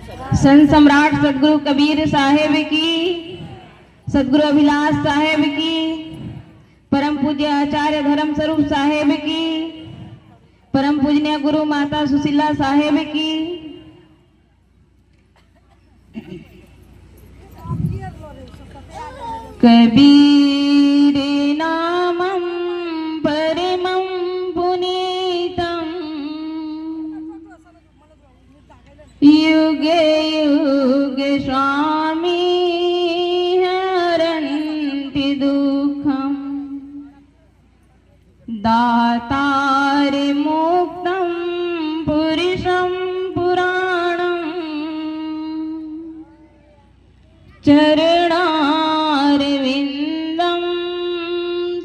संत सम्राट सदगुरु कबीर साहेब की, सदगुरु अभिलाष साहेब की, परम पूज्य आचार्य धर्म स्वरूप साहेब की, परम पूजनीय गुरु माता सुशीला साहेब की। कबीर नामं परमं पुनीतं युगे युगे स्वामी हरन्ति दुःखं दातार मुक्तं पुरुषं पुराणं चरणारविन्दं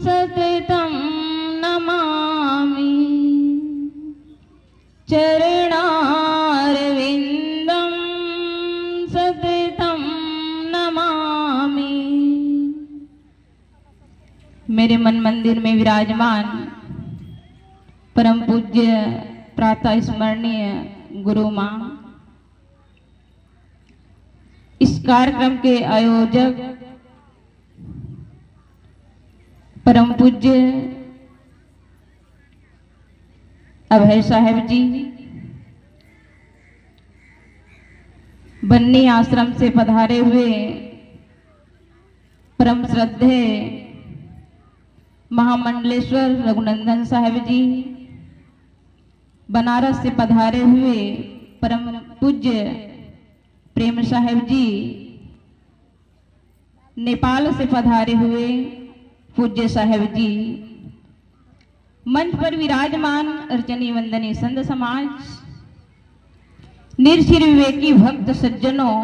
सततं नमामि, चरणारविन्दं सततं नमामि। मेरे मन मंदिर में विराजमान परम पूज्य प्रातः स्मरणीय गुरु माँ, इस कार्यक्रम के आयोजक परम पूज्य अभय साहेब जी, बन्नी आश्रम से पधारे हुए परम श्रद्धेय महामंडलेश्वर रघुनंदन साहेब जी, बनारस से पधारे हुए परम पूज्य प्रेम साहेब जी, नेपाल से पधारे हुए पूज्य साहेब जी, मंच पर विराजमान अर्चनी वंदनी संत समाज, निर्शिर विवेकी भक्त सज्जनों,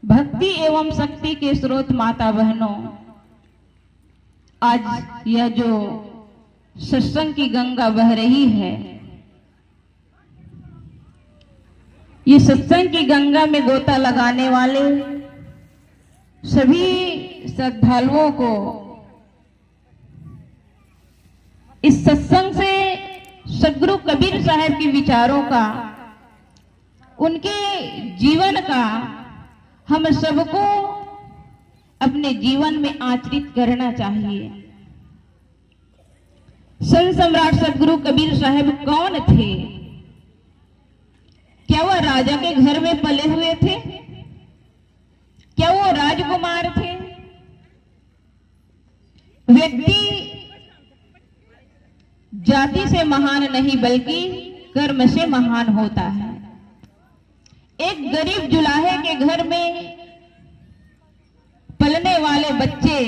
भक्ति एवं शक्ति के स्रोत माता बहनों, आज यह जो सत्संग की गंगा बह रही है, ये सत्संग की गंगा में गोता लगाने वाले सभी श्रद्धालुओं को इस सत्संग से सदगुरु कबीर साहब के विचारों का, उनके जीवन का हम सबको अपने जीवन में आचरित करना चाहिए। संत सम्राट सदगुरु कबीर साहब कौन थे? क्या वह राजा के घर में पले हुए थे? क्या वो राजकुमार थे? व्यक्ति जाति से महान नहीं बल्कि कर्म से महान होता है। एक गरीब जुलाहे के घर में पलने वाले बच्चे,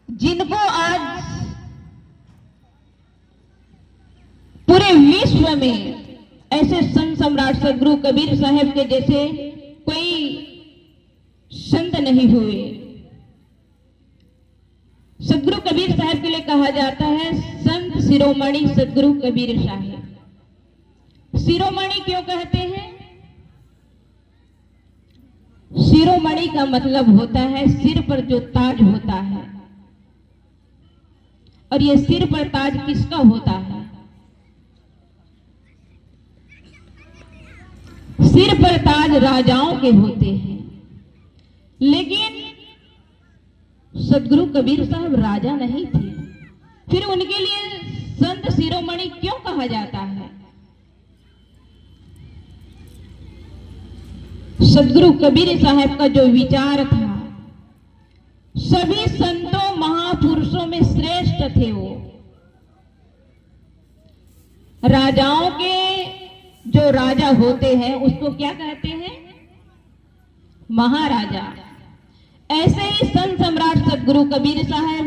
जिनको आज पूरे विश्व में ऐसे संत सम्राट सदगुरु कबीर साहब के जैसे कोई संत नहीं हुए। सदगुरु कबीर साहब के लिए कहा जाता है संत शिरोमणि सदगुरु कबीर साहब। शिरोमणि क्यों कहते हैं? शिरोमणि का मतलब होता है सिर पर जो ताज होता है, और ये सिर पर ताज किसका होता है? सिर पर ताज राजाओं के होते हैं, लेकिन सदगुरु कबीर साहब राजा नहीं थे, फिर उनके लिए संत शिरोमणि क्यों कहा जाता है? सदगुरु कबीर साहब का जो विचार था, सभी संतों महापुरुषों में श्रेष्ठ थे। वो राजाओं के जो राजा होते हैं उसको क्या कहते हैं? महाराजा। ऐसे ही संत सम्राट सदगुरु कबीर साहब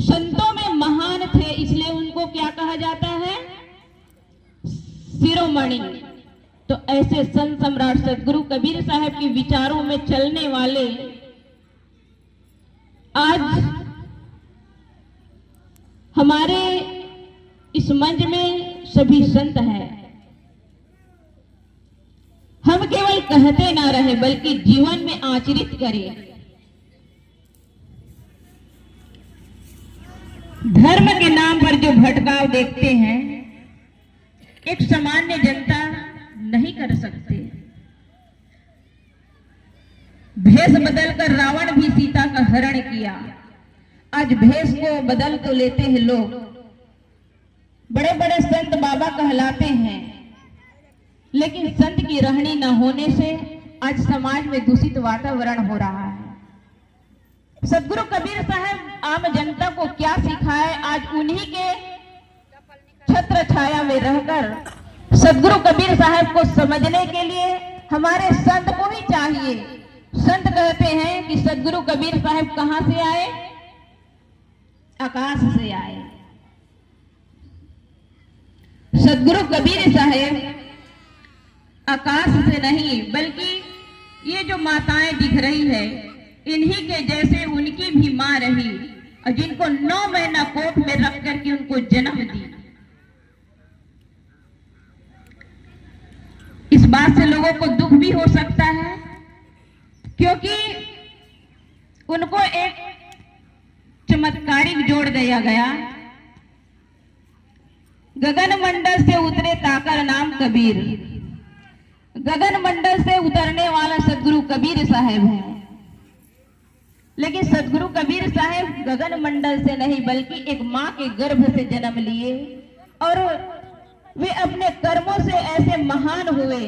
संतों में महान थे, इसलिए उनको क्या कहा जाता है? शिरोमणि। तो ऐसे संत सम्राट सदगुरु कबीर साहब के विचारों में चलने वाले आज हमारे इस मंच में सभी संत हैं। हम केवल कहते ना रहे बल्कि जीवन में आचरित करें। धर्म के नाम पर जो भटकाव देखते हैं, एक सामान्य जनता नहीं कर सकते। भेष बदलकर रावण भी सीता का हरण किया। आज भेष को बदल तो लेते हैं लोग, बड़े बड़े संत बाबा कहलाते हैं, लेकिन संत की रहनी न होने से आज समाज में दूषित वातावरण हो रहा है। सदगुरु कबीर साहब आम जनता को क्या सिखाए, आज उन्हीं के छत्र छाया में रहकर सदगुरु कबीर साहब को समझने के लिए हमारे संत को ही चाहिए। संत कहते हैं कि सदगुरु कबीर साहब कहां से आए? आकाश से आए। सदगुरु कबीर साहब आकाश से नहीं, बल्कि ये जो माताएं दिख रही है, इन्हीं के जैसे उनकी भी मां रही और जिनको 9 महीना कोख में रख करके उनको जन्म दी। इस बात से लोगों को दुख भी हो सकता है, क्योंकि उनको एक चमत्कारिक जोड़ दिया गया। गगन मंडल से उतरे ताकर नाम कबीर। गगन मंडल से उतरने वाला सदगुरु कबीर साहब है, लेकिन सदगुरु कबीर साहब गगन मंडल से नहीं बल्कि एक मां के गर्भ से जन्म लिए और वे अपने कर्मों से ऐसे महान हुए।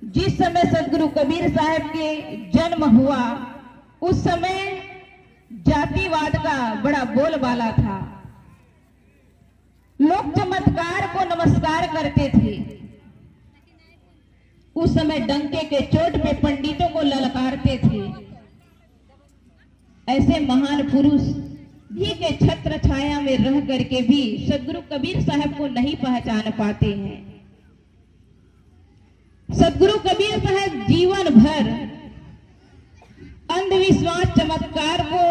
जिस समय सदगुरु कबीर साहब के जन्म हुआ उस समय जातिवाद का बड़ा बोलबाला था। लोग चमत्कार को नमस्कार करते थे। उस समय डंके के चोट पे पंडितों को ललकारते थे। ऐसे महान पुरुष भी के छत्र छाया में रह करके भी सदगुरु कबीर साहब को नहीं पहचान पाते हैं। सदगुरु कबीर साहब जीवन भर अंधविश्वास चमत्कार को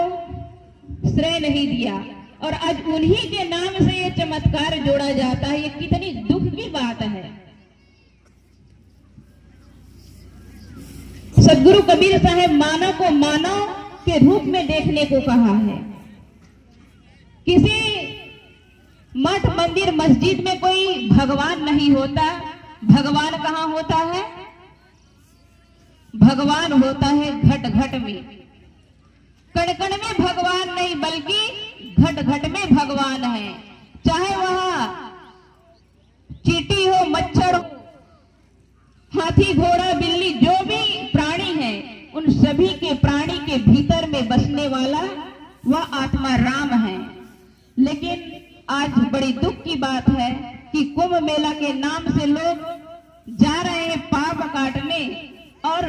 श्रेय नहीं दिया और आज उन्हीं के नाम से ये चमत्कार जोड़ा जाता है। ये कितनी दुख की बात है। सदगुरु कबीर साहब मानव को मानव के रूप में देखने को कहा है। किसी मठ मंदिर मस्जिद में कोई भगवान नहीं होता। भगवान कहाँ होता है? भगवान होता है घट घट में। कण कण में भगवान नहीं बल्कि घट घट में भगवान है। चाहे वह चींटी हो, मच्छर हो, हाथी, घोड़ा, बिल्ली, जो भी प्राणी है, उन सभी के प्राणी के भीतर में बसने वाला वह आत्मा राम है। लेकिन आज बड़ी दुख की बात है कि कुंभ मेला के नाम से लोग जा रहे हैं पाप काटने, और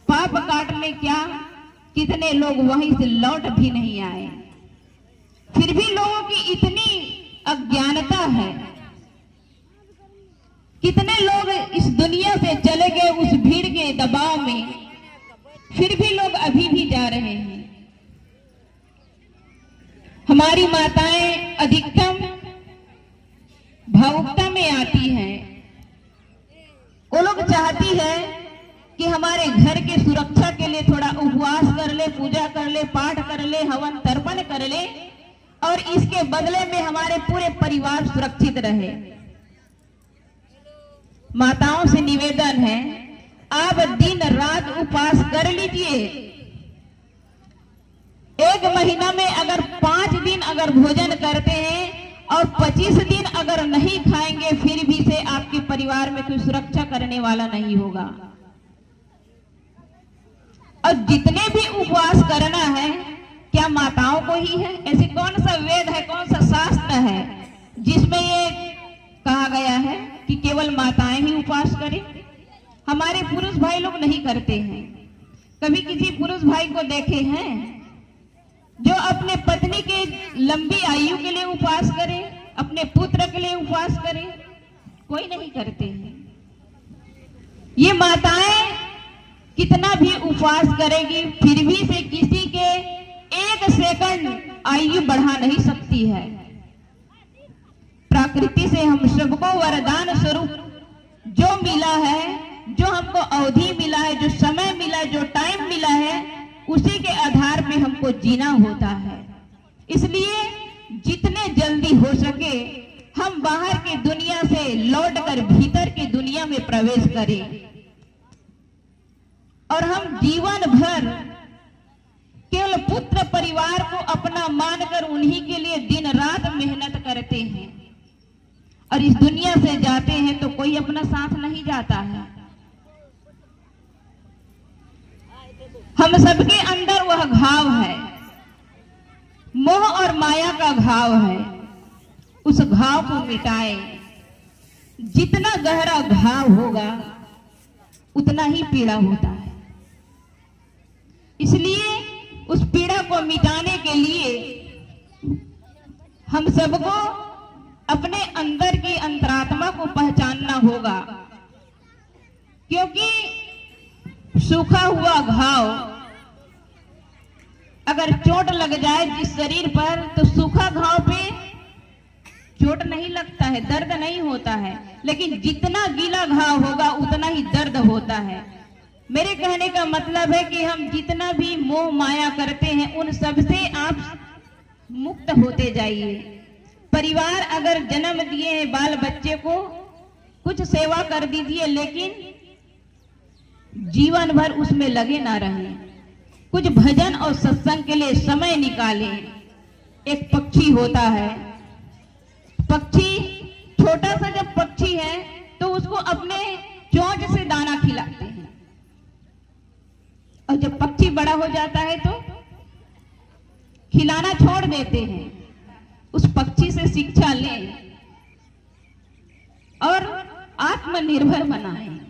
पाप काटने क्या, कितने लोग वहीं से लौट भी नहीं आए। फिर भी लोगों की इतनी अज्ञानता है। कितने लोग इस दुनिया से चले गए उस भीड़ के दबाव में, फिर भी लोग अभी भी जा रहे हैं। हमारी माताएं अधिकतम भावुकता में आती हैं। वो लोग चाहती है कि हमारे घर के सुरक्षा के लिए थोड़ा उपवास कर ले, पूजा कर ले, पाठ कर ले, हवन तर्पण कर ले, और इसके बदले में हमारे पूरे परिवार सुरक्षित रहे। माताओं से निवेदन है, आप दिन रात उपवास कर लीजिए। एक महीना में अगर 5 दिन अगर भोजन करते हैं और 25 दिन अगर नहीं खाएंगे, फिर भी से आपके परिवार में कोई सुरक्षा करने वाला नहीं होगा। और जितने भी उपवास करना है, क्या माताओं को ही है? ऐसे कौन सा वेद है, कौन सा शास्त्र है जिसमें ये कहा गया है कि केवल माताएं ही उपवास करें? हमारे पुरुष भाई लोग नहीं करते हैं। कभी किसी पुरुष भाई को देखे हैं जो अपने पत्नी के लंबी आयु के लिए उपवास करे, अपने पुत्र के लिए उपवास करे? कोई नहीं करते हैं। ये माताएं कितना भी उपवास करेगी, फिर भी से किसी के 1 सेकंड आयु बढ़ा नहीं सकती है। प्रकृति से हम सबको वरदान स्वरूप जो मिला है, जो हमको अवधि मिला है, जो समय मिला है, जो टाइम मिला है, उसी के आधार पे हमको जीना होता है। इसलिए जितने जल्दी हो सके हम बाहर की दुनिया से लौटकर भीतर की दुनिया में प्रवेश करें और हम जीवन भर केवल पुत्र परिवार को अपना मानकर उन्हीं के लिए दिन रात मेहनत करते हैं और इस दुनिया से जाते हैं तो कोई अपना साथ नहीं जाता है। हम सबके अंदर वह घाव है, मोह और माया का घाव है। उस घाव को मिटाए। जितना गहरा घाव होगा उतना ही पीड़ा होता है। इसलिए उस पीड़ा को मिटाने के लिए हम सबको अपने अंदर की अंतरात्मा को पहचानना होगा, क्योंकि सूखा हुआ घाव अगर चोट लग जाए जिस शरीर पर तो सूखा घाव पे चोट नहीं लगता है, दर्द नहीं होता है, लेकिन जितना गीला घाव होगा उतना ही दर्द होता है। मेरे कहने का मतलब है कि हम जितना भी मोह माया करते हैं उन सब से आप मुक्त होते जाइए। परिवार अगर जन्म दिए हैं बाल बच्चे को, कुछ सेवा कर दीजिए, लेकिन जीवन भर उसमें लगे ना रहें। कुछ भजन और सत्संग के लिए समय निकालें। एक पक्षी होता है, पक्षी छोटा सा जब पक्षी है तो उसको अपने चोंच से दाना खिलाते हैं, और जब पक्षी बड़ा हो जाता है तो खिलाना छोड़ देते हैं। उस पक्षी से शिक्षा लें और आत्मनिर्भर बनाएं।